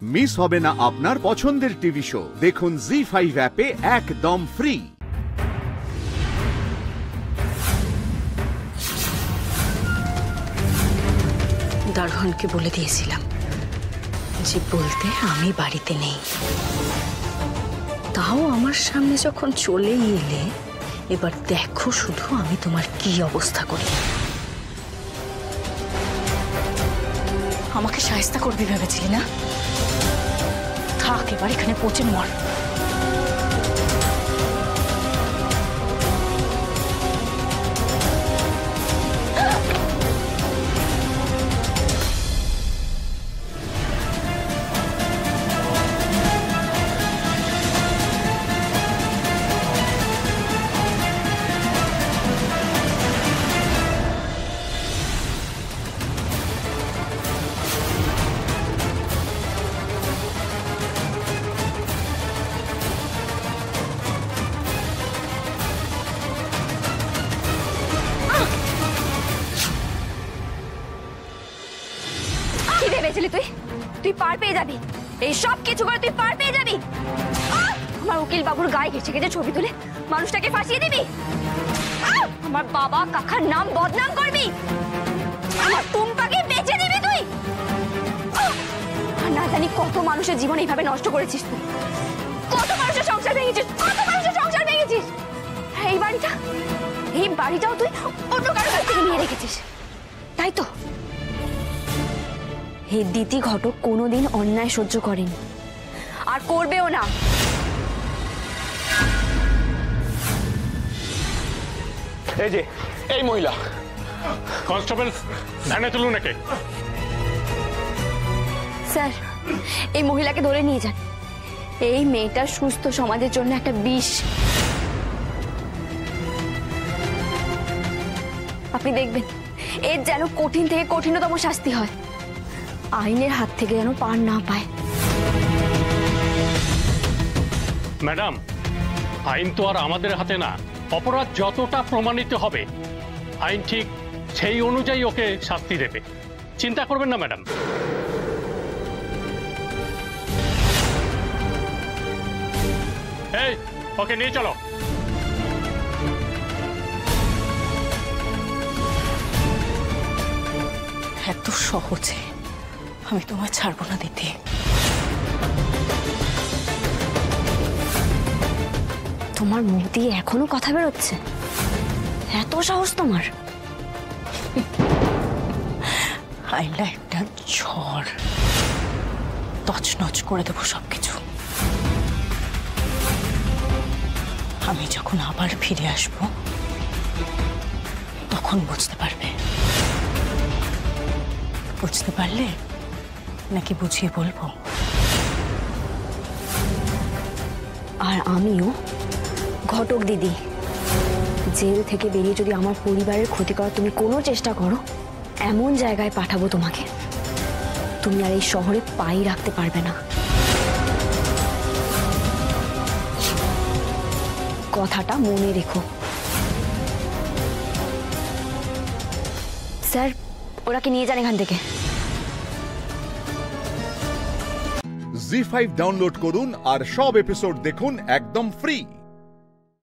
Miss হবে না আপনার পছন্দের টিভি শো। দেখুন জি5 অ্যাপে একদম ফ্রি। দারোয়ানকে বলে দিয়েছিলাম যে বলতে আমি বাড়িতে নেই। তাও আমার সামনে যখন চলেই এলে, এবার দেখো শুধু আমি তোমার কি অবস্থা করি। আমাকে শায়েস্তা করবি ভেবেছিলি না? থাক, এবার এখানে পচে মর। কি ভেবেছিলি তুই? তুই পার পেয়ে যাবি, এই সব কিছু করে তুই পার পেয়ে যাবি। আমার উকিল বাবুর গায়ে ঘেঁষে ঘেঁষে ছবি তুলে মানুষটাকে ফাঁসিয়ে দিবি। আমার বাবা কাকার নাম বদনাম করবি, আমার টুম্পাকে বেঁচে দিবি তুই। আর না জানি কত মানুষের জীবন এইভাবে নষ্ট করেছিস তুই। কত মানুষের সংসার ভেঙেছিস, কত মানুষের সংসার ভেঙেছিস। এই বাড়িটাও তুই অন্য কারোর কাছ থেকে নিয়ে রেখেছিস, তাই তো? এই দিতি ঘটক কোনোদিন অন্যায় সহ্য করেনি, আর করবেও না। এই যে এই মহিলা। কনস্টেবল, ধ্যানে তুলুন একে। স্যার, এই মহিলাকে ধরে নিয়ে যান। এই মেয়েটা সুস্থ সমাজের জন্য একটা বিষ। আপনি দেখবেন এর যেন কঠিন থেকে কঠিনতম শাস্তি হয়, আইনের হাত থেকে যেন পার না পায়। ম্যাডাম, আইন তো আর আমাদের হাতে না। অপরাধ যতটা প্রমাণিত হবে আইন ঠিক সেই অনুযায়ী ওকে শাস্তি দেবে। চিন্তা করবেন না ম্যাডাম। এই, ওকে নিয়ে চলো। এত সহজে আমি তোমায় ছাড়বো না দিদি। তোমার মুখ দিয়ে এখনো কথা বেরোচ্ছে? এত সাহস তোমার? আইলা একটা ঝড়, তছনছ করে দেবো সবকিছু। আমি যখন আবার ফিরে আসবো তখন বুঝতে পারবে। বুঝতে পারলে নাকি বুঝিয়ে বলবো? আর আমিও ঘটক দিদি, জেল থেকে বেরিয়ে যদি আমার পরিবারের ক্ষতি করার তুমি কোনো চেষ্টা করো, এমন জায়গায় পাঠাবো তোমাকে, তুমি আর এই শহরে পাই রাখতে পারবে না। কথাটা মনে রেখো। স্যার, ওরাকে নিয়ে যান এখান থেকে। জি5 ডাউনলোড করুন আর সব এপিসোড দেখুন একদম ফ্রি।